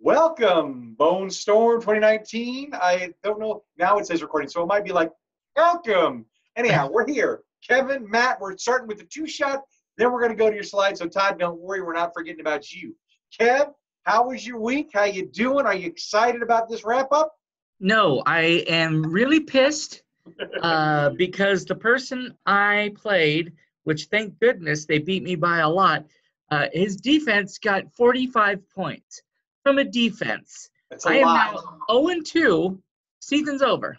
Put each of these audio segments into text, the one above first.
Welcome, BONESTORM 2019. I don't know. Now it says recording, so it might be like, welcome. Anyhow, we're here. Kevin, Matt, we're starting with the two-shot. Then we're going to go to your slide. So, Todd, don't worry. We're not forgetting about you. Kev, how was your week? How you doing? Are you excited about this wrap-up? No, I am really pissed because the person I played, which thank goodness they beat me by a lot, his defense got 45 points from a defense. It's a I am lot. now 0-2. Season's over.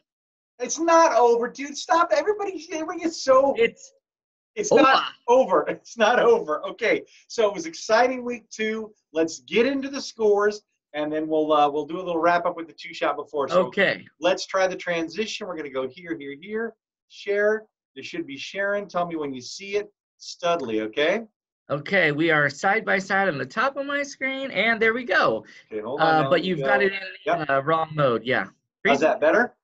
It's not over, dude. Stop. Everybody is so. It's over. not over. It's not over. Okay, so it was exciting week 2. Let's get into the scores, and then we'll do a little wrap up with the two-shot before. So Okay. let's try the transition. We're going to go here, here, here. Share. There should be Sharon. Tell me when you see it. Studley, okay? Okay, we are side by side on the top of my screen, and there we go. Okay, hold on. But you've got it in wrong mode. Yeah. How's that, better?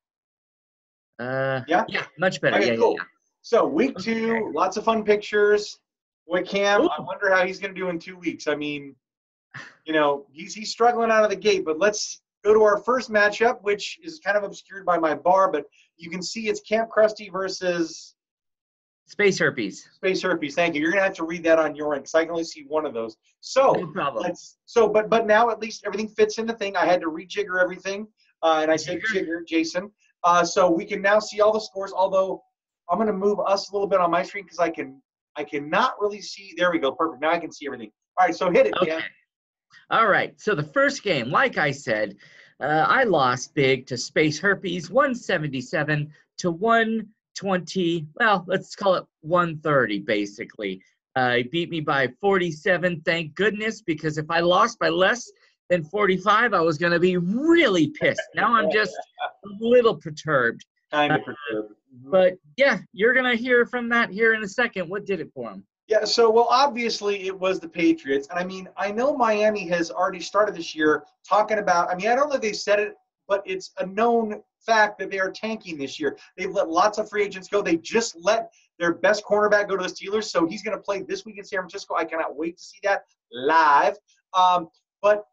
Yeah, much better. Okay, yeah, cool. yeah. So week 2, lots of fun pictures. Boy, Cam, Ooh. I wonder how he's going to do in 2 weeks. I mean, you know, he's struggling out of the gate. But let's go to our first matchup, which is kind of obscured by my bar, but you can see it's Camp Krusty versus Space Herpes. Space Herpes. Thank you. You're going to have to read that on your end because I can only see one of those. So, No problem. But now at least everything fits in the thing. I had to rejigger everything, and I said jigger, Jason. So we can now see all the scores, although I'm going to move us a little bit on my screen because I cannot really see. There we go. Perfect. Now I can see everything. All right, so hit it, Okay. Dan. All right. So the first game, like I said, I lost big to Space Herpes, 177 to 120. Well, let's call it 130, basically. He beat me by 47, thank goodness, because if I lost by less than 45, I was going to be really pissed. Now I'm just a little perturbed. Kind of perturbed. But, yeah, you're going to hear from Matt here in a second. What did it for him? Yeah, so, well, obviously it was the Patriots. And, I mean, I know Miami has already started this year talking about – I mean, I don't know if they said it, but it's a known fact that they are tanking this year. They've let lots of free agents go. They just let their best cornerback go to the Steelers, so he's going to play this week in San Francisco. I cannot wait to see that live. But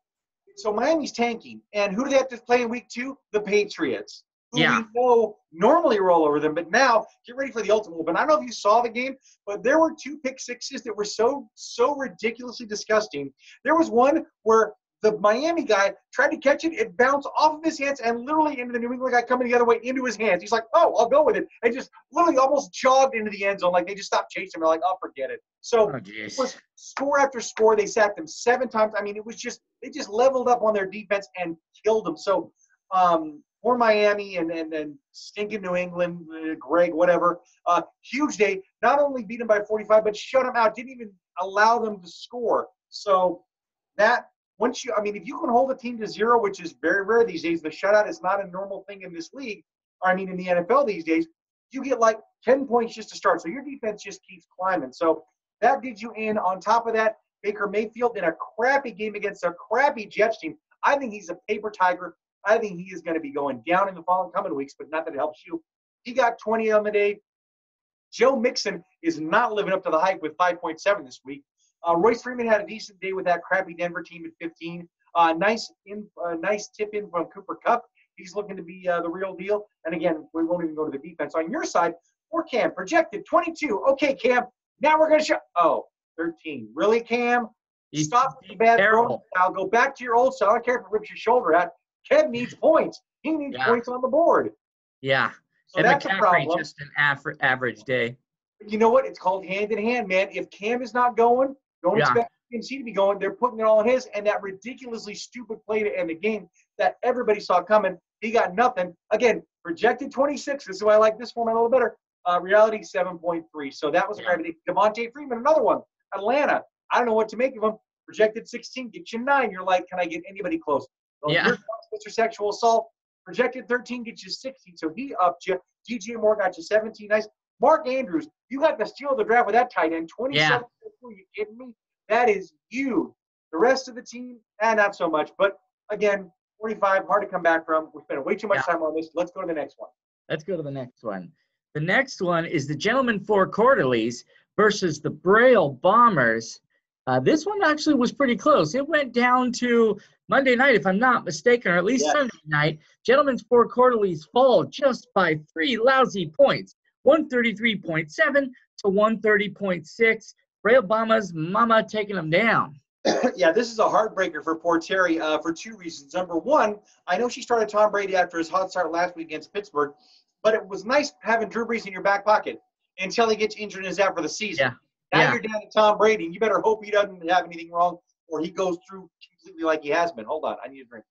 so Miami's tanking. And who do they have to play in week 2? The Patriots, who we know normally roll over them. But now, get ready for the ultimate. But I don't know if you saw the game, but there were 2 pick sixes that were so ridiculously disgusting. There was one where the Miami guy tried to catch it. It bounced off of his hands and literally into the New England guy coming the other way into his hands. He's like, oh, I'll go with it. And just literally almost jogged into the end zone. Like, they just stopped chasing him. They're like, oh, forget it. So it was score after score. They sacked them 7 times. I mean, it was just – they just leveled up on their defense and killed them. So for Miami and stinking New England, Greg, whatever, huge day. Not only beat them by 45, but shut them out. Didn't even allow them to score. So that – I mean, if you can hold a team to 0, which is very rare these days, the shutout is not a normal thing in this league, or I mean in the NFL these days, you get like 10 points just to start. So your defense just keeps climbing. So that did you in. On top of that, Baker Mayfield in a crappy game against a crappy Jets team. I think he's a paper tiger. I think he is going to be going down in the coming weeks, but not that it helps you. He got 20 on the day. Joe Mixon is not living up to the hype with 5.7 this week. Royce Freeman had a decent day with that crappy Denver team at 15. Nice tip in from Cooper Kupp. He's looking to be the real deal. And again, we won't even go to the defense. On your side, for Cam, projected 22. Okay, Cam, now we're going to show. Oh, 13. Really, Cam? Stop the bad throwing style. Go back to your old style. I don't care if it rips your shoulder out. Kev needs points. He needs points on the board. Yeah. So that's a problem. Just an average day. You know what? It's called hand in hand, man. If Cam is not going, don't expect PNC to be going. They're putting it all on his. And that ridiculously stupid play to end the game that everybody saw coming, he got nothing. Again, projected 26. This is why I like this format a little better. Reality 7.3. So that was a great day. Devontae Freeman, another one. Atlanta. I don't know what to make of him. Projected 16, get you 9. You're like, can I get anybody close? Well, here's Mr. Sexual Assault. Projected 13, get you 16. So he upped you. DJ Moore got you 17. Nice. Mark Andrews, you got the steal of the draft with that tight end. 27. Are you kidding me? That is huge. The rest of the team, not so much. But again, 45, hard to come back from. We're spending way too much time on this. Let's go to the next one. Let's go to the next one. The next one is the Gentleman Four Quarterlies versus the Braille Bombers. This one actually was pretty close. It went down to Monday night, if I'm not mistaken, or at least Yes. Sunday night. Gentlemen's four quarterlies fall just by 3 lousy points, 133.7 to 130.6. Bray Obama's mama taking them down. Yeah, this is a heartbreaker for poor Terry for two reasons. Number one, I know she started Tom Brady after his hot start last week against Pittsburgh, but it was nice having Drew Brees in your back pocket until he gets injured and is out for the season. Yeah. Now Yeah. you're down to Tom Brady, and you better hope he doesn't have anything wrong or he goes through completely like he has been. Hold on, I need a drink.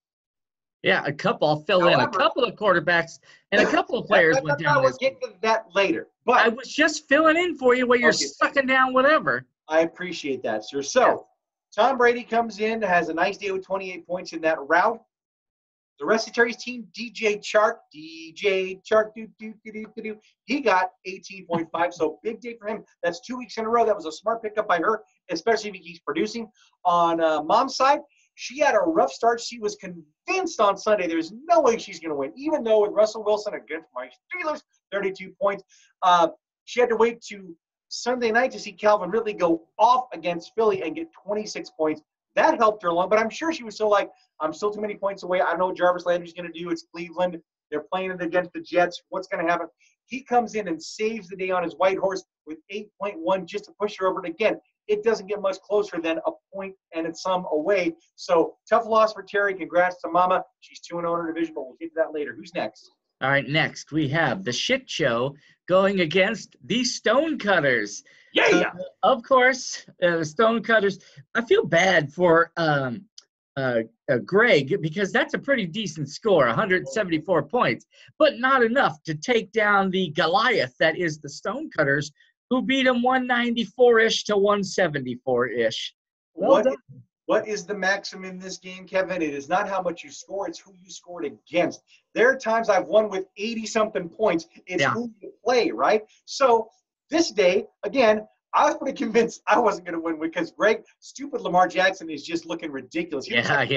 Yeah, a couple fell in. A couple of quarterbacks and a couple of players went down. We'll get to that later. But I was just filling in for you while you're sucking down whatever. I appreciate that, sir. So Tom Brady comes in, has a nice day with 28 points in that route. The rest of Terry's team, DJ Chark, he got 18.5, so big day for him. That's 2 weeks in a row. That was a smart pickup by her, especially if he keeps producing. On Mom's side, she had a rough start. She was convinced on Sunday there's no way she's going to win, even though with Russell Wilson against my Steelers, 32 points. She had to wait to Sunday night to see Calvin Ridley go off against Philly and get 26 points. That helped her along, but I'm sure she was still like, I'm still too many points away. I don't know what Jarvis Landry's going to do. It's Cleveland. They're playing it against the Jets. What's going to happen? He comes in and saves the day on his white horse with 8.1 just to push her over. And again, it doesn't get much closer than a point and it's some away. So tough loss for Terry. Congrats to Mama. She's 2-0 in her division, but we'll get to that later. Who's next? All right, next we have the Shit Show going against the Stonecutters. Yeah. Of course, the Stonecutters. I feel bad for Greg because that's a pretty decent score, 174 points, but not enough to take down the Goliath that is the Stonecutters, who beat him 194-ish to 174-ish. Well done. What is the maximum in this game, Kevin? It is not how much you score, it's who you scored against. There are times I've won with 80-something points. It's who you play, right? So this day, again, I was pretty convinced I wasn't going to win because Greg, stupid Lamar Jackson is just looking ridiculous. He was out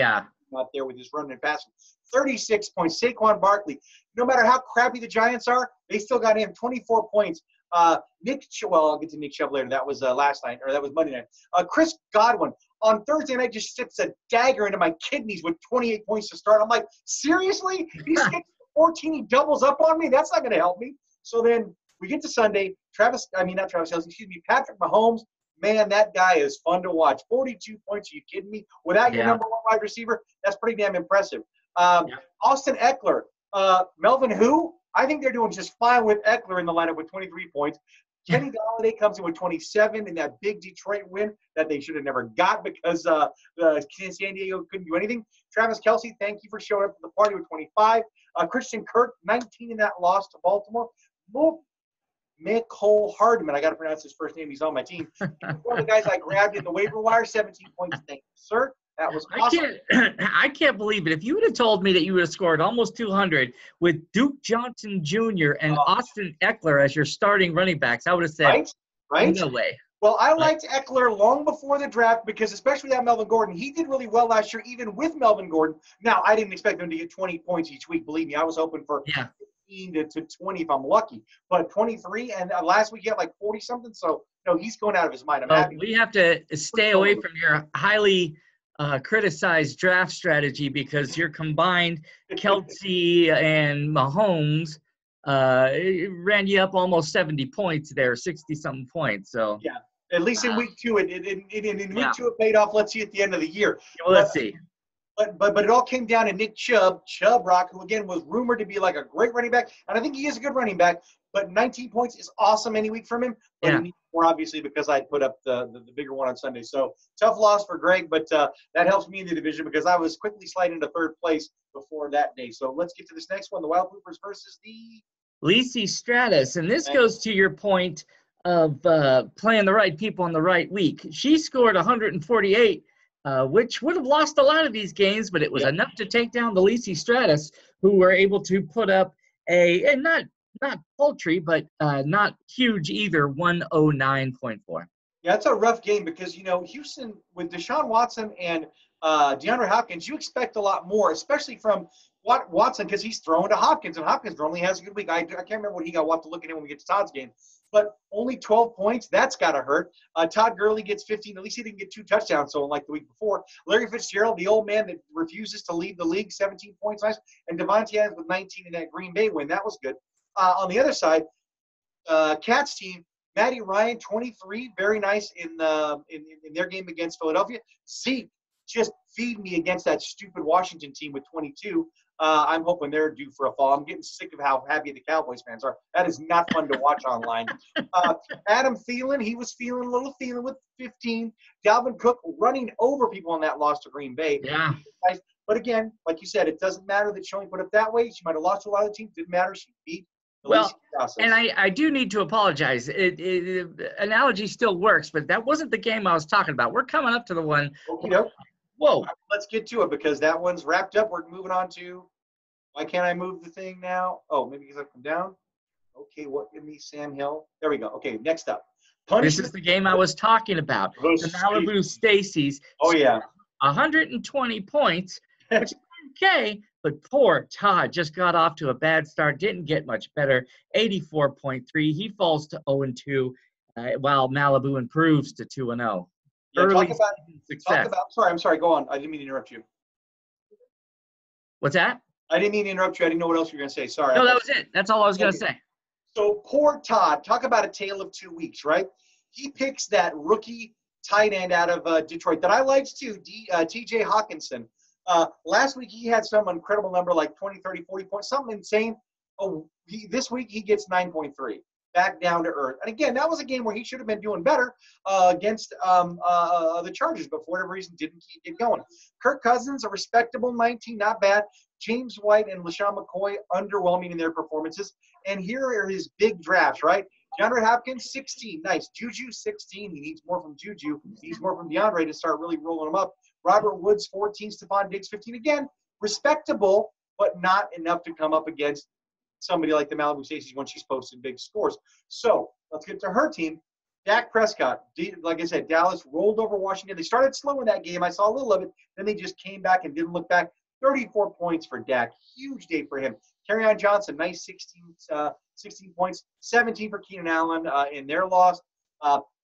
there with his running and passing. 36 points. Saquon Barkley. No matter how crappy the Giants are, they still got him 24 points. I'll get to Nick Chubb later. That was last night, or that was Monday night. Chris Godwin on Thursday night just sticks a dagger into my kidneys with 28 points to start. I'm like, seriously? He sticks 14. He doubles up on me. That's not going to help me. So then we get to Sunday. Patrick Mahomes. Man, that guy is fun to watch. 42 points. Are you kidding me? Without your number one wide receiver, that's pretty damn impressive. Austin Eckler. Melvin who? I think they're doing just fine with Eckler in the lineup with 23 points. Kenny Golladay comes in with 27 in that big Detroit win that they should have never got because San Diego couldn't do anything. Travis Kelce, thank you for showing up to the party with 25. Christian Kirk, 19 in that loss to Baltimore. Mecole Hardman, I got to pronounce his first name. He's on my team. One of the guys I grabbed in the waiver wire, 17 points. Thank you, sir. That was awesome. I can't believe it. If you would have told me that you would have scored almost 200 with Duke Johnson Jr. and Austin Eckler as your starting running backs, I would have said, right? No way. Well, I liked Eckler long before the draft because especially that Melvin Gordon, he did really well last year, even with Melvin Gordon. Now, I didn't expect him to get 20 points each week. Believe me, I was hoping for 15 to 20 if I'm lucky. But 23, and last week he had like 40-something. So, he's going out of his mind. I'm happy. We have to stay away from your highly criticized draft strategy because your combined Kelce and Mahomes ran you up almost 70 points there, 60-something points. So at least in week two, in week two it paid off. Let's see at the end of the year. Well, let's see. But it all came down to Nick Chubb Rock, who again was rumored to be like a great running back, and I think he is a good running back. But 19 points is awesome any week from him. But he needs more obviously because I put up the bigger one on Sunday. So tough loss for Greg, but that helps me in the division because I was quickly sliding into third place before that day. So let's get to this next one: the Wild Poopers versus the Lisi Stratus, and this goes to your point of playing the right people on the right week. She scored 148. Which would have lost a lot of these games, but it was enough to take down the Lisi Stratus, who were able to put up and not paltry, but not huge either, 109.4. Yeah, it's a rough game because, Houston, with Deshaun Watson and DeAndre Hopkins, you expect a lot more, especially from Watson, because he's throwing to Hopkins, and Hopkins normally has a good week. I can't remember what he got. We'll have to look at it when we get to Todd's game. But only 12 points, that's got to hurt. Todd Gurley gets 15. At least he didn't get 2 touchdowns, so like the week before. Larry Fitzgerald, the old man that refuses to leave the league, 17 points. Nice. And Devontae Adams with 19 in that Green Bay win. That was good. On the other side, Cats team, Matty Ryan, 23, very nice in their game against Philadelphia. Zeke, just feed me against that stupid Washington team with 22. I'm hoping they're due for a fall. I'm getting sick of how happy the Cowboys fans are. That is not fun to watch online. Adam Thielen, he was feeling a little feeling with 15. Dalvin Cook running over people on that loss to Green Bay. Yeah. But again, like you said, it doesn't matter that she only put up that way. She might have lost to a lot of teams. Didn't matter. She beat the Well, least process. and I do need to apologize. Analogy still works, but that wasn't the game I was talking about. We're coming up to the one. Okey-doke. Whoa. Let's get to it because that one's wrapped up. We're moving on to – why can't I move the thing now? Oh, maybe because I've come down. Okay, what give me Sam Hill? There we go. Okay, next up. This is the game I was talking about. The Malibu Stacy's. Oh, yeah. 120 points, which is okay, but poor Todd just got off to a bad start, didn't get much better. 84.3. He falls to 0-2, while Malibu improves to 2-0. Yeah, Early talk about. I'm sorry. Go on. I didn't mean to interrupt you. What's that? I didn't mean to interrupt you. I didn't know what else you were going to say. Sorry. No, that was it. That's all I was going to say. So poor Todd. Talk about a tale of 2 weeks, right? He picks that rookie tight end out of Detroit that I liked too, T.J. Hawkinson. Last week he had some incredible number like 20, 30, 40 points, something insane. This week he gets 9.3. Back down to earth. And again, that was a game where he should have been doing better against the Chargers, but for whatever reason didn't keep it going. Kirk Cousins, a respectable 19, not bad. James White and LaShawn McCoy, underwhelming in their performances. And here are his big drafts, right? DeAndre Hopkins, 16. Nice. Juju, 16. He needs more from Juju. He needs more from DeAndre to start really rolling him up. Robert Woods, 14. Stephon Diggs, 15. Again, respectable, but not enough to come up against somebody like the Malibu Stacy's when she's posted big scores. So let's get to her team. Dak Prescott, like I said, Dallas rolled over Washington. They started slow in that game. I saw a little of it. Then they just came back and didn't look back. 34 points for Dak. Huge day for him. Kerryon Johnson, nice 16 points. 17 for Keenan Allen in their loss.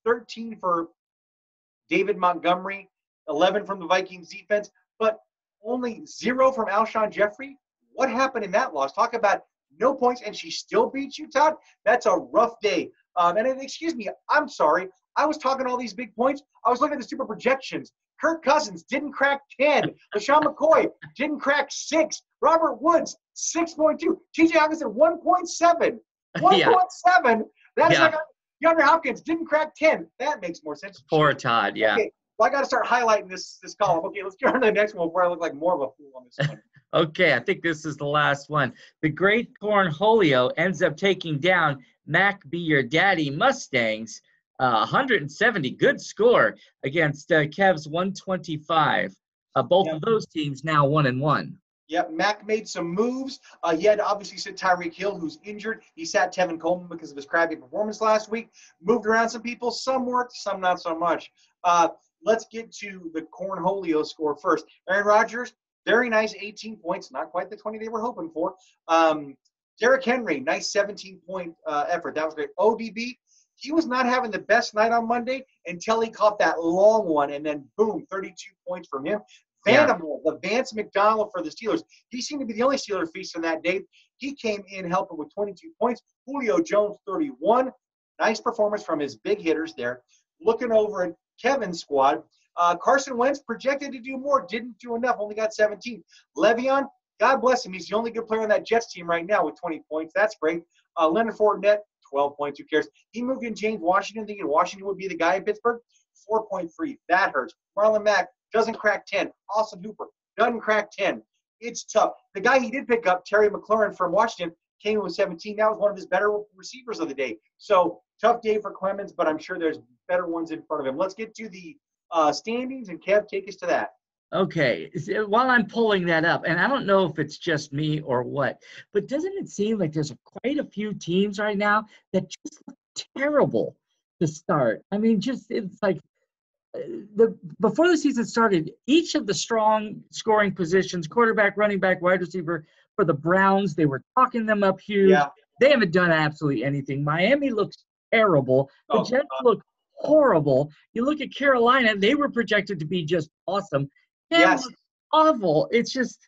13 for David Montgomery. 11 from the Vikings defense. But only 0 from Alshon Jeffrey. What happened in that loss? Talk about no points, and she still beats you, Todd? That's a rough day. Excuse me, I'm sorry. I was talking all these big points. I was looking at the super projections. Kirk Cousins didn't crack 10. LaShawn McCoy didn't crack 6. Robert Woods, 6.2. T.J. Hawkinson, 1.7. 1.7? That's like DeAndre Hopkins didn't crack 10. That makes more sense. Poor Todd, yeah. Okay, well, I got to start highlighting this column. Okay, let's get on to the next one before I look like more of a fool on this one. Okay, I think this is the last one. The Great Cornholio ends up taking down Mac Be Your Daddy Mustangs, 170. Good score against Kev's 125. Both of those teams now 1-1. Yep, Mac made some moves. He had to obviously sit Tyreek Hill, who's injured. He sat Tevin Coleman because of his crappy performance last week. Moved around some people. Some worked, some not so much. Let's get to the Cornholio score first. Aaron Rodgers, very nice 18 points. Not quite the 20 they were hoping for. Derrick Henry, nice 17-point effort. That was great. ODB, he was not having the best night on Monday until he caught that long one, and then, boom, 32 points from him. Vanderbilt, the Vance McDonald for the Steelers. He seemed to be the only Steeler feast on that day. He came in helping with 22 points. Julio Jones, 31. Nice performance from his big hitters there. Looking over at Kevin's squad, Carson Wentz projected to do more, didn't do enough, only got 17. Le'Veon, God bless him, he's the only good player on that Jets team right now with 20 points. That's great. Leonard Fournette, 12 points. Who cares? He moved in James Washington, thinking Washington would be the guy in Pittsburgh. 4.3. That hurts. Marlon Mack doesn't crack 10. Austin Hooper doesn't crack 10. It's tough. The guy he did pick up, Terry McLaurin from Washington, came in with 17. That was one of his better receivers of the day. So tough day for Clemens, but I'm sure there's better ones in front of him. Let's get to the standings, and Kev, take us to that. Okay, while I'm pulling that up, and I don't know if it's just me or what, but doesn't it seem like there's quite a few teams right now that just look terrible to start? I mean, it's like before the season started, each of the strong scoring positions, quarterback, running back, wide receiver, for the Browns, they were talking them up huge. Yeah. They haven't done absolutely anything. Miami looks terrible. The Oh, Jets look horrible. You look at Carolina, they were projected to be just awesome. Cam yes. looks awful. It's just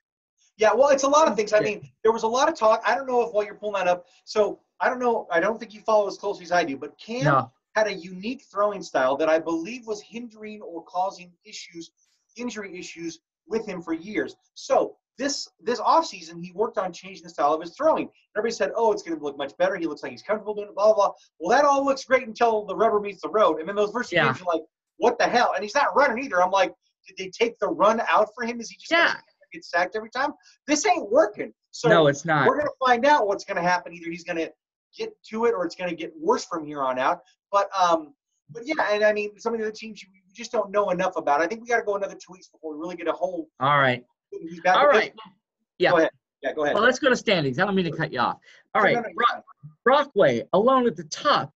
Yeah, well, it's a lot of things. I mean, there was a lot of talk. I don't know if while you're pulling that up. So I don't know. I don't think you follow as closely as I do. But Cam no. had a unique throwing style that I believe was hindering or causing injury issues with him for years. So this offseason, he worked on changing the style of his throwing. Everybody said, "Oh, it's going to look much better. He looks like he's comfortable doing it." Blah blah blah. Well, that all looks great until the rubber meets the road. And then those first few games, you're like, "What the hell?" And he's not running either. I'm like, did they take the run out for him? Is he just going to get sacked every time? This ain't working. So no, it's not. We're going to find out what's going to happen. Either he's going to get to it or it's going to get worse from here on out. But yeah, and I mean, some of the other teams we just don't know enough about. I think we got to go another 2 weeks before we really get a whole. All right. All right. Yeah. Go ahead. Yeah, go ahead. Well, let's go to standings. I don't mean to cut you off. All right. No, Brockway, alone at the top,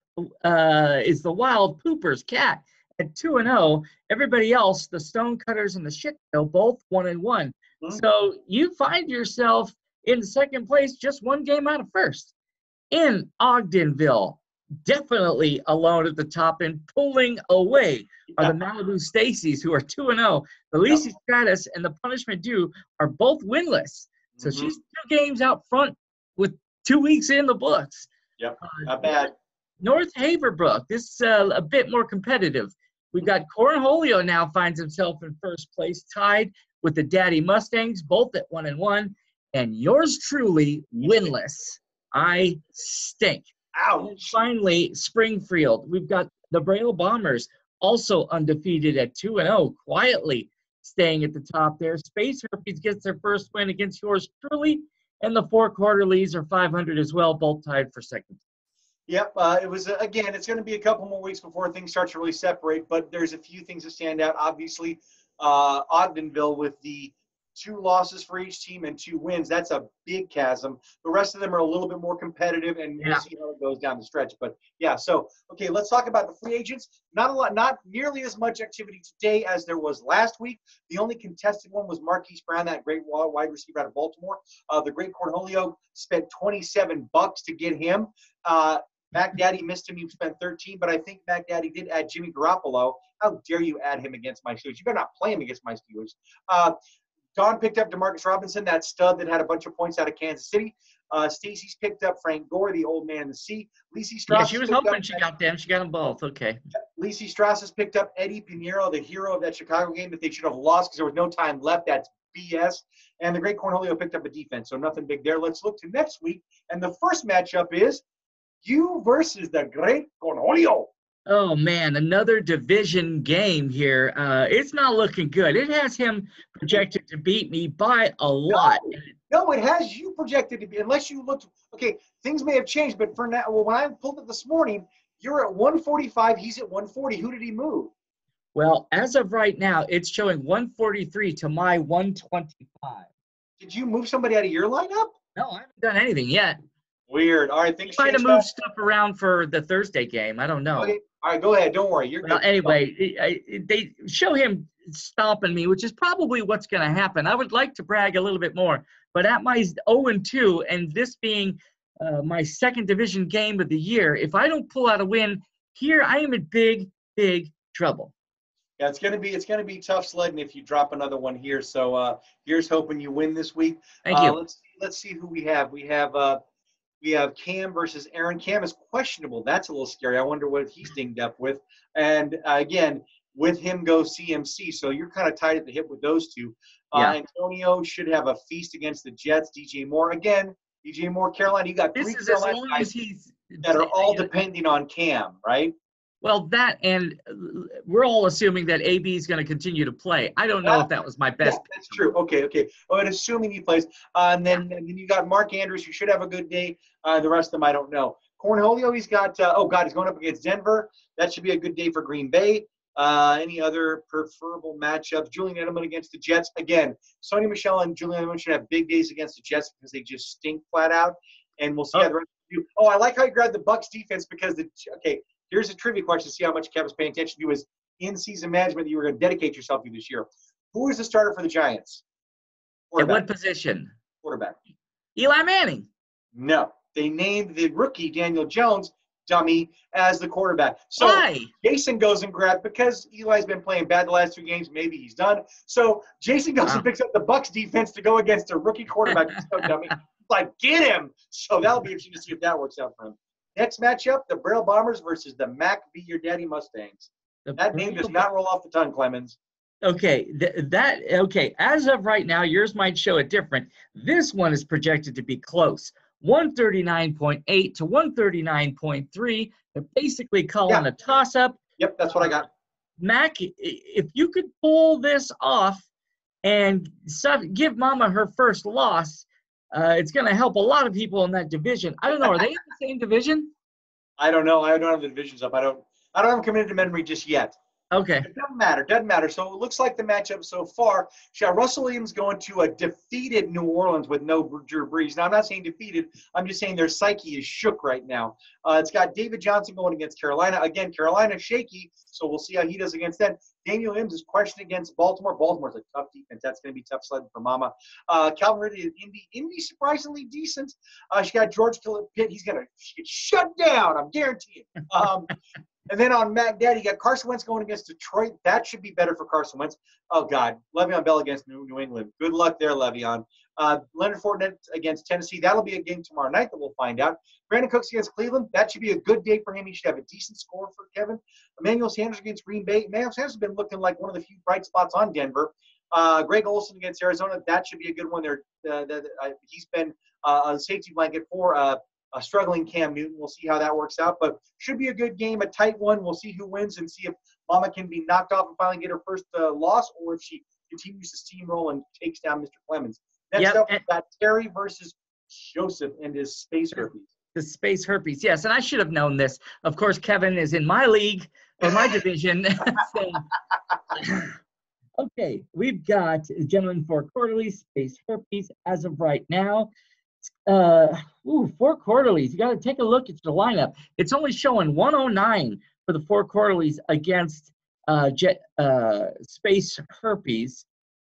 is the Wild Poopers Cat at 2-0. Everybody else, the Stonecutters and the Shitshow, both 1-1. Mm-hmm. So you find yourself in second place, just one game out of first. In Ogdenville, definitely alone at the top and pulling away are the Malibu Stacies, who are 2-0. The Lacey Stratus and the Punishment Dew are both winless. So she's 2 games out front with 2 weeks in the books. Yep, not bad. North Haverbrook, this is a bit more competitive. We've got Cornholio now finds himself in first place, tied with the Daddy Mustangs, both at 1-1. And yours truly, winless. I stink. Ouch. And finally, Springfield. We've got the Braille Bombers, also undefeated at 2-0, quietly staying at the top there. Space Herpes gets their first win against yours truly, and the 4 Quarterlies are 500 as well, both tied for second. Yep, it was, again, it's going to be a couple more weeks before things start to really separate, but there's a few things that stand out. Obviously, Ogdenville with the 2 losses for each team and 2 wins. That's a big chasm. The rest of them are a little bit more competitive, and we'll see how it goes down the stretch. But yeah, so okay, let's talk about the free agents. Not nearly as much activity today as there was last week. The only contested one was Marquise Brown, that great wide receiver out of Baltimore. The great Cornholio spent $27 to get him. Mac Daddy missed him. You spent 13, but I think Mac Daddy did add Jimmy Garoppolo. How dare you add him against my Steelers? You better not play him against my Steelers. Don picked up Demarcus Robinson, that stud that had a bunch of points out of Kansas City. Stacy's picked up Frank Gore, the old man in the sea. Lacey Strauss. Yeah, she was hoping she got them. She got them both. Okay. Lacey Strauss has picked up Eddie Pinheiro, the hero of that Chicago game that they should have lost because there was no time left. That's BS. And the great Cornholio picked up a defense, so nothing big there. Let's look to next week. And the first matchup is you versus the great Cornholio. Oh, man, another division game here. It's not looking good. It has him projected to beat me by a lot. No, it has you projected to be, unless you looked, okay, things may have changed, but for now, well, when I pulled it this morning, you're at 145, he's at 140. Who did he move? Well, as of right now, it's showing 143 to my 125. Did you move somebody out of your lineup? No, I haven't done anything yet. Weird. All right, things might have moved stuff around for the Thursday game. I don't know. Okay. All right, go ahead. Don't worry. You're good. Anyway, they show him stomping me, which is probably what's going to happen. I would like to brag a little bit more, but at my 0-2, and this being my second division game of the year, if I don't pull out a win here, I am in big, big trouble. Yeah, it's gonna be tough sledding if you drop another one here. So here's hoping you win this week. Thank you. Let's see who we have. We have Cam versus Aaron. Cam is questionable. That's a little scary. I wonder what he's dinged up with. And again, with him goes CMC. So you're kind of tied at the hip with those two. Antonio should have a feast against the Jets. DJ Moore again. DJ Moore, Carolina. You got 3 Carolina guys that are all depending on Cam, right? Well, that, and we're all assuming that AB is going to continue to play. I don't know if that was my best. Yeah, that's true. Okay. Well, assuming he plays. And then you got Mark Andrews, who should have a good day. The rest of them, I don't know. Cornholio, he's got, he's going up against Denver. That should be a good day for Green Bay. Any other preferable matchups? Julian Edelman against the Jets. Again, Sonny Michel and Julian Edelman should have big days against the Jets because they just stink flat out. And we'll see how the rest of you. Oh, I like how you grabbed the Bucs defense because here's a trivia question to see how much Kevin's paying attention to is in-season management that you were going to dedicate yourself to this year. Who is the starter for the Giants? At what position? Quarterback. Eli Manning. No. They named the rookie, Daniel Jones, dummy, as the quarterback. So Why? Jason goes and grabs, because Eli's been playing bad the last 2 games, maybe he's done. So Jason goes and picks up the Bucs defense to go against a rookie quarterback. He's so dummy. Like, get him. So that'll be interesting to see if that works out for him. Next matchup, the Braille Bombers versus the Mac Be Your Daddy Mustangs. That name does not roll off the tongue, Clemens. Okay, okay. As of right now, yours might show it different. This one is projected to be close. 139.8 to 139.3. They're basically calling a toss-up. Yep, that's what I got. Mac, if you could pull this off and give Mama her first loss, it's going to help a lot of people in that division. I don't know. Are they in the same division? I don't know. I don't have the divisions up. I don't have them committed to memory just yet. Okay. It doesn't matter. So it looks like the matchup so far, she got Russell Williams going to a defeated New Orleans with no Drew Brees. Now, I'm not saying defeated. I'm just saying their psyche is shook right now. It's got David Johnson going against Carolina. Again, Carolina's shaky, so we'll see how he does against them. Daniel Williams is questioned against Baltimore. Baltimore's a tough defense. That's going to be tough sledding for Mama. Calvin Ridley is Indy. Indy surprisingly decent. She got George Pitt. He's going to get shut down, I'm guaranteeing. And then on Mac Daddy, you got Carson Wentz going against Detroit. That should be better for Carson Wentz. Oh, God. Le'Veon Bell against New England. Good luck there, Le'Veon. Leonard Fournette against Tennessee. That'll be a game tomorrow night that we'll find out. Brandon Cooks against Cleveland. That should be a good day for him. He should have a decent score for Kevin. Emmanuel Sanders against Green Bay. Emmanuel Sanders has been looking like one of the few bright spots on Denver. Greg Olsen against Arizona. That should be a good one there. He's been a safety blanket for a struggling Cam Newton. We'll see how that works out, but should be a good game, a tight one. We'll see who wins and see if Mama can be knocked off and finally get her first loss, or if she continues to steamroll and takes down Mr. Clemens. Next up, we've got Terry versus Joseph and his space herpes. The space herpes, yes, and I should have known this. Of course, Kevin is in my league or my division. So, okay, we've got gentlemen for quarterly space herpes as of right now. 4 quarterlies. You got to take a look at the lineup. It's only showing 109 for the 4 quarterlies against space herpes,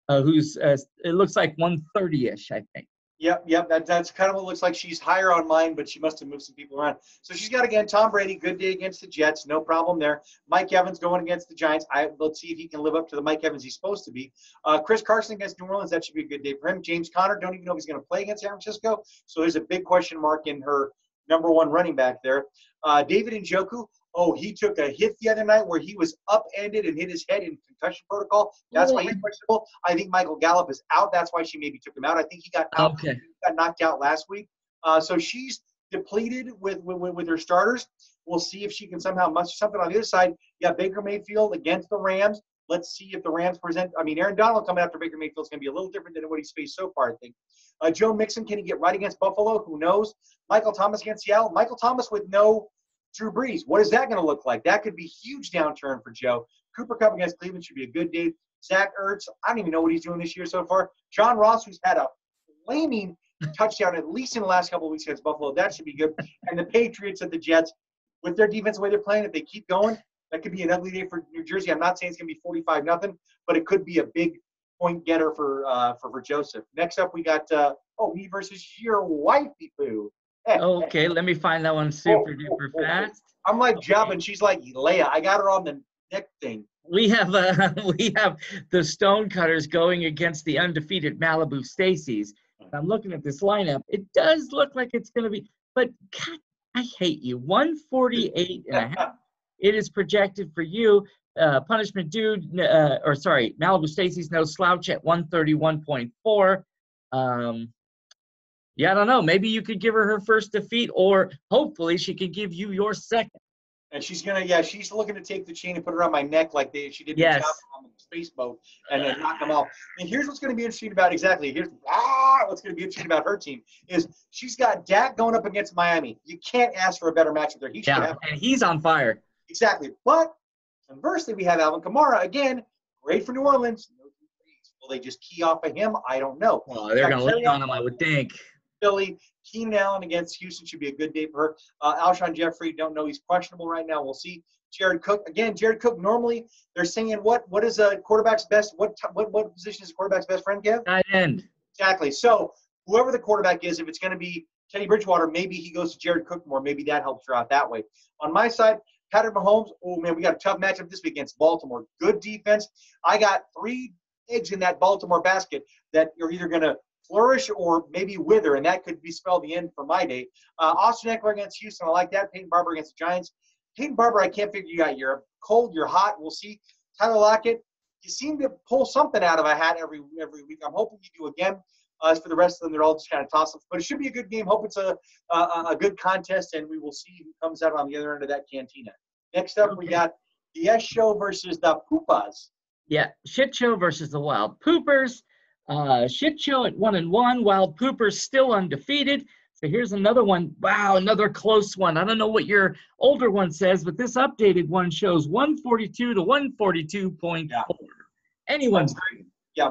who's it looks like 130-ish, I think. Yep. That's kind of what it looks like. She's higher on mine, but she must have moved some people around. So she's got, again, Tom Brady, good day against the Jets, no problem there. Mike Evans going against the Giants. Let's see if he can live up to the Mike Evans he's supposed to be. Chris Carson against New Orleans, that should be a good day for him. James Conner, don't even know if he's going to play against San Francisco. So there's a big question mark in her number 1 running back there. David Njoku. Oh, he took a hit the other night where he was upended and hit his head in concussion protocol. That's why he's questionable. I think Michael Gallup is out. That's why she maybe took him out. I think he got out. Okay. He got knocked out last week. So she's depleted with her starters. We'll see if she can somehow muster something on the other side. You got Baker Mayfield against the Rams. Let's see if the Rams present. I mean, Aaron Donald coming after Baker Mayfield is going to be a little different than what he's faced so far, I think. Joe Mixon, can he get right against Buffalo? Who knows? Michael Thomas against Seattle. Michael Thomas with no Drew Brees. What is that going to look like? That could be a huge downturn for Joe. Cooper Kupp against Cleveland should be a good day. Zach Ertz, I don't even know what he's doing this year so far. John Ross, who's had a flaming touchdown at least in the last couple of weeks against Buffalo. That should be good. And the Patriots at the Jets, with their defense the way they're playing, if they keep going, that could be an ugly day for New Jersey. I'm not saying it's going to be 45-0, but it could be a big point getter for Joseph. Next up, we got me versus your wifey poo. Okay, let me find that one super duper fast. I'm like Jeb, and she's like Leia. I got her on the neck thing. We have the Stonecutters going against the undefeated Malibu Stacy's. I'm looking at this lineup. It does look like it's going to be, but God, I hate you. 148.5. It is projected for you. Punishment Dude, Malibu Stacy's no slouch at 131.4. Yeah, I don't know. Maybe you could give her first defeat, or hopefully she could give you your second. And she's looking to take the chain and put it around my neck like she did yes. on the space boat and then knock them off. And here's what's going to be interesting about what's going to be interesting about her team is she's got Dak going up against Miami. You can't ask for a better match with her. And he's on fire. Exactly. But conversely, we have Alvin Kamara again, great for New Orleans. Will they just key off of him? I don't know. Well, they're going to lean on him, I would think. Philly, Keenan Allen against Houston should be a good day for her. Alshon Jeffrey, don't know. He's questionable right now. We'll see. Jared Cook. Again, Jared Cook, normally they're saying what is a quarterback's best, what position is a quarterback's best friend, Kev? Tight end. Exactly. So whoever the quarterback is, if it's going to be Teddy Bridgewater, maybe he goes to Jared Cook more. Maybe that helps her out that way. On my side, Patrick Mahomes, oh, man, we got a tough matchup this week against Baltimore. Good defense. I got 3 eggs in that Baltimore basket that are either going to flourish or maybe wither, and that could be spelled the end for my day. Austin Eckler against Houston, I like that. Peyton Barber against the Giants. Peyton Barber, I can't figure you out. You're cold, you're hot. We'll see. Tyler Lockett, you seem to pull something out of a hat every week. I'm hoping you do again. As for the rest of them, they're all just kind of toss-ups. But it should be a good game. Hope it's a good contest, and we will see who comes out on the other end of that cantina. Next up, we got the S Show versus the Poopas. Yeah, Shit Show versus the Wild Poopers. Shit Show at 1-1. Wild Poopers still undefeated. So here's another one. Wow, another close one. I don't know what your older one says, but this updated one shows 142 to 142.4. Yeah. Anyone's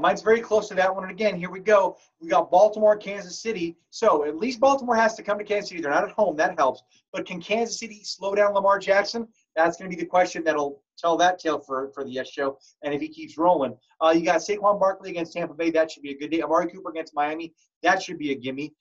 mine's very close to that one. And again, here we go. We got Baltimore, Kansas City. So at least Baltimore has to come to Kansas City. They're not at home. That helps. But can Kansas City slow down Lamar Jackson? That's going to be the question that'll tell that tale for the S Show. And if he keeps rolling. You got Saquon Barkley against Tampa Bay. That should be a good day. Amari Cooper against Miami. That should be a gimme.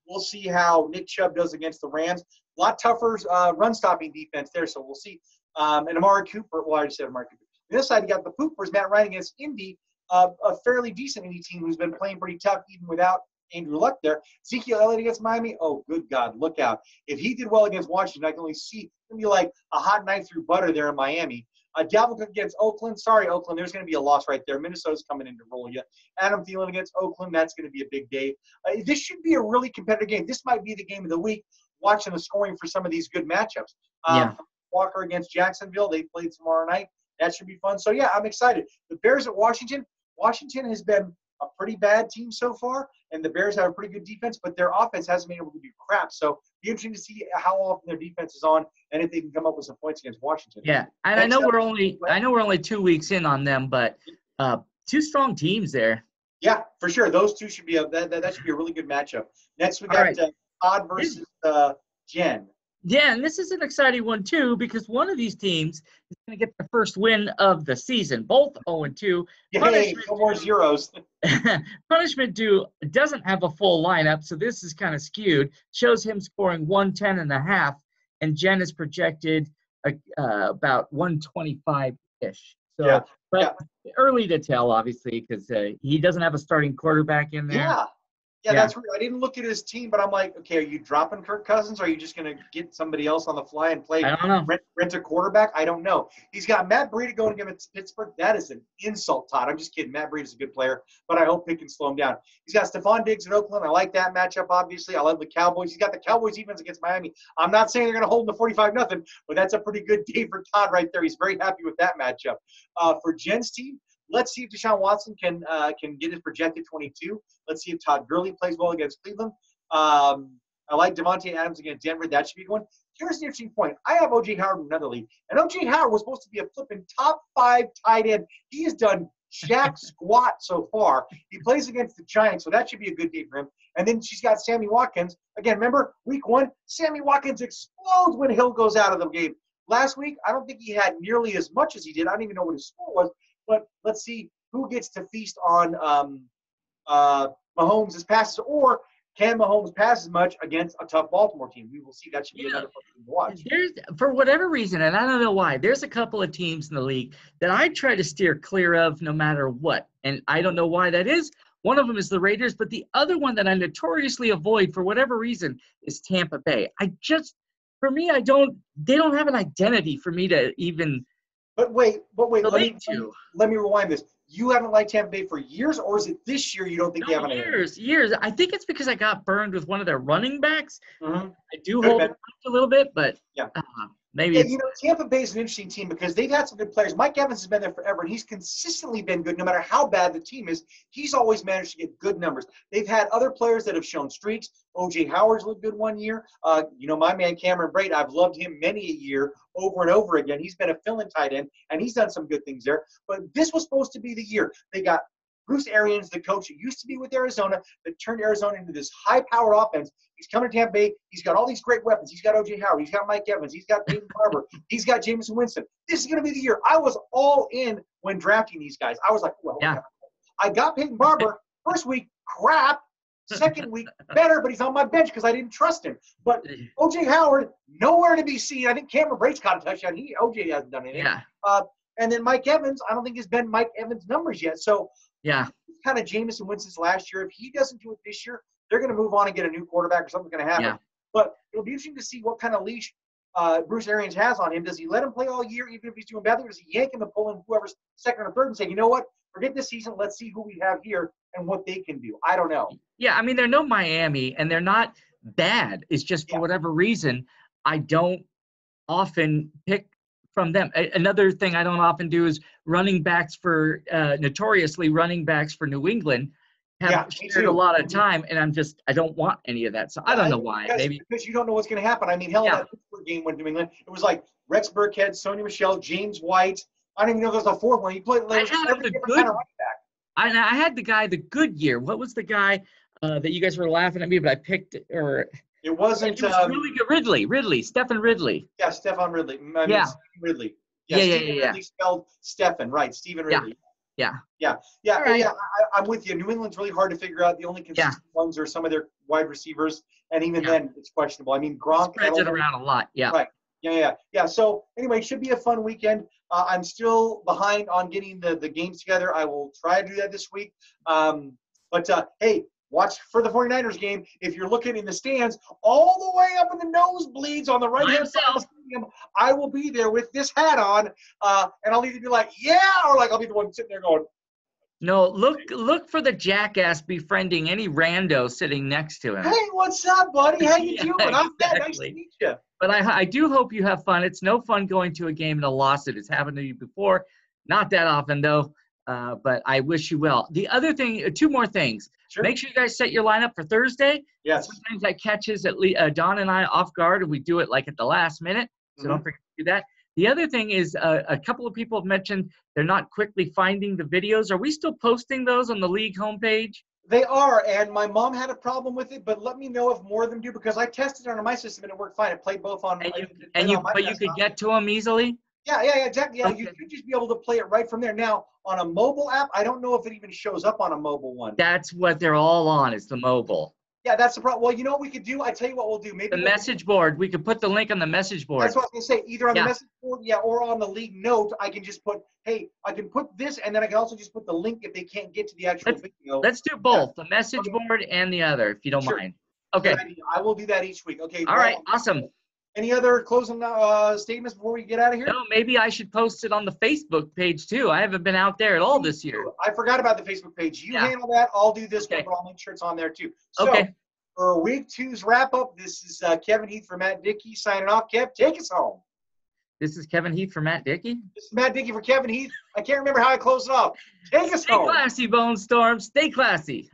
We'll see how Nick Chubb does against the Rams. A lot tougher run-stopping defense there, so we'll see. And Amari Cooper, well, I just said Amari Cooper. On the other side, you got the Poopers, Matt Ryan against Indy, a fairly decent Indy team who's been playing pretty tough even without Andrew Luck there. Ezekiel Elliott against Miami, oh, good God, look out. If he did well against Washington, I can only see it's going to be like a hot knife through butter there in Miami. Dalvin Cook against Oakland. Sorry, Oakland. There's going to be a loss right there. Minnesota's coming in to roll you. Adam Thielen against Oakland. That's going to be a big day. This should be a really competitive game. This might be the game of the week, watching the scoring for some of these good matchups. Walker against Jacksonville. They play tomorrow night. That should be fun. So, yeah, I'm excited. The Bears at Washington. Washington has been a pretty bad team so far, and the Bears have a pretty good defense, but their offense hasn't been able to do crap. So be interesting to see how often their defense is on and if they can come up with some points against Washington. Yeah, and I know we're only 2 weeks in on them, but 2 strong teams there. Yeah, for sure. Those two should be that should be a really good matchup. Next we got Todd versus Jen. Yeah, and this is an exciting one, too, because one of these teams is going to get the first win of the season. Both 0-2. Hey, no more zeros. Punishment Due doesn't have a full lineup, so this is kind of skewed. Shows him scoring 110.5, and Jen is projected about 125-ish. So, early to tell, obviously, because he doesn't have a starting quarterback in there. Yeah, that's weird. I didn't look at his team, but I'm like, okay, are you dropping Kirk Cousins? Or are you just going to get somebody else on the fly and play? I don't know. Rent a quarterback? I don't know. He's got Matt Breida going against Pittsburgh. That is an insult, Todd. I'm just kidding. Matt Breida's a good player, but I hope Pitt can slow him down. He's got Stephon Diggs at Oakland. I like that matchup, obviously. I love the Cowboys. He's got the Cowboys defense against Miami. I'm not saying they're going to hold him to 45-0, but that's a pretty good day for Todd right there. He's very happy with that matchup. For Jen's team, let's see if Deshaun Watson can get his projected 22. Let's see if Todd Gurley plays well against Cleveland. I like Devontae Adams against Denver. That should be one. Here's an interesting point. I have O.J. Howard in another league, and O.J. Howard was supposed to be a flipping top 5 tight end. He has done jack squat so far. He plays against the Giants, so that should be a good day for him. And then she's got Sammy Watkins. Again, remember, week 1, Sammy Watkins explodes when Hill goes out of the game. Last week, I don't think he had nearly as much as he did. I don't even know what his score was. But let's see who gets to feast on Mahomes' passes, or can Mahomes pass as much against a tough Baltimore team? We will see. That should be another fun thing to watch. For whatever reason, and I don't know why, there's a couple of teams in the league that I try to steer clear of no matter what. And I don't know why that is. One of them is the Raiders, but the other one that I notoriously avoid for whatever reason is Tampa Bay. They don't have an identity for me to even – But wait. Let me rewind this. You haven't liked Tampa Bay for years, or is it this year you don't think they have an years. I think it's because I got burned with one of their running backs. Mm-hmm. I do hold it a little bit, but maybe. Yeah, Tampa Bay is an interesting team because they've had some good players. Mike Evans has been there forever, and he's consistently been good no matter how bad the team is. He's always managed to get good numbers. They've had other players that have shown streaks. O.J. Howard's looked good one year. My man Cameron Brate, I've loved him many a year over and over again. He's been a fill-in tight end, and he's done some good things there. But this was supposed to be the year. They got Bruce Arians, the coach who used to be with Arizona, that turned Arizona into this high-powered offense. He's coming to Tampa Bay. He's got all these great weapons. He's got O.J. Howard. He's got Mike Evans. He's got Peyton Barber. He's got Jameson Winston. This is going to be the year. I was all in when drafting these guys. I was like, well, Yeah. I got Peyton Barber. First week, crap. Second week, better, but he's on my bench because I didn't trust him. But O.J. Howard, nowhere to be seen. I think Cameron Brate's caught a touchdown. O.J. hasn't done anything. Yeah. And then Mike Evans, I don't think has been Mike Evans' numbers yet. So Yeah. kind of Jameson Winston's last year. If he doesn't do it this year, they're going to move on and get a new quarterback or something's going to happen. Yeah. But it'll be interesting to see what kind of leash Bruce Arians has on him. Does he let him play all year, even if he's doing badly, or does he yank him and pull in whoever's second or third and say, you know what, forget this season, let's see who we have here and what they can do? I don't know. Yeah, I mean, they're no Miami, and they're not bad. It's just for whatever reason, I don't often pick from them. Another thing I don't often do is running backs for notoriously running backs for New England have shared a lot of time, and I don't want any of that. So I don't know why. Maybe because you don't know what's going to happen. I mean, hell, that Pittsburgh game went to New England. It was like Rex Burkhead, Sony Michel, James White. I don't even know if there's a fourth one. He played like every different kind of running back. I had the guy the good year. What was the guy that you guys were laughing at me, but I picked or it wasn't it was really good. Ridley, Stephen Ridley. Yeah, Stefan Ridley. Yeah. Stephen Ridley. Stephen Ridley spelled Stephen, right? Stephen Ridley. Yeah. Right. I'm with you. New England's really hard to figure out. The only consistent ones are some of their wide receivers, and even then, it's questionable. I mean, Gronk spreads it around a lot. Yeah. Right. Yeah. So anyway, it should be a fun weekend. I'm still behind on getting the games together. I will try to do that this week. But hey, watch for the 49ers game. If you're looking in the stands, all the way up in the nosebleeds on the right-hand side of the stadium, I will be there with this hat on, and I'll either be like, yeah, or like I'll be the one sitting there going, no, look for the jackass befriending any rando sitting next to him. hey, what's up, buddy? How you doing? I'm Exactly. Nice to meet you. But I do hope you have fun. It's no fun going to a game and a loss. It has happened to you before. Not that often, though, but I wish you well. The other thing, two more things. Sure. Make sure you guys set your lineup for Thursday. Yes. Sometimes that catches Don and I off guard, and we do it like at the last minute. So don't forget to do that. The other thing is a couple of people have mentioned they're not quickly finding the videos. Are we still posting those on the league homepage? They are, and my mom had a problem with it, but let me know if more of them do, because I tested it on my system and it worked fine. It played both on. But you could get to them easily? Yeah, exactly. Yeah, you could just be able to play it right from there. Now, on a mobile app, I don't know if it even shows up on a mobile one. That's what they're all on, is the mobile. Yeah, that's the problem. Well, you know what we could do? I tell you what we'll do. Maybe the message board. We could put the link on the message board. That's what I was going to say. Either on the message board, or on the league note, I can just put, hey, I can put this, and then I can also just put the link if they can't get to the actual video. Let's do both, the message board and the other, if you don't mind. Okay. I will do that each week. Okay. All right. Awesome. Any other closing statements before we get out of here? No, maybe I should post it on the Facebook page, too. I haven't been out there at all this year. I forgot about the Facebook page. You handle that. I'll do this one, but I'll make sure it's on there, too. So, for week 2's wrap-up, this is Kevin Heath for Matt Dickey signing off. Kev, take us home. This is Kevin Heath for Matt Dickey? This is Matt Dickey for Kevin Heath. I can't remember how I closed it off. Take us home. Stay classy, BONESTORM. Stay classy.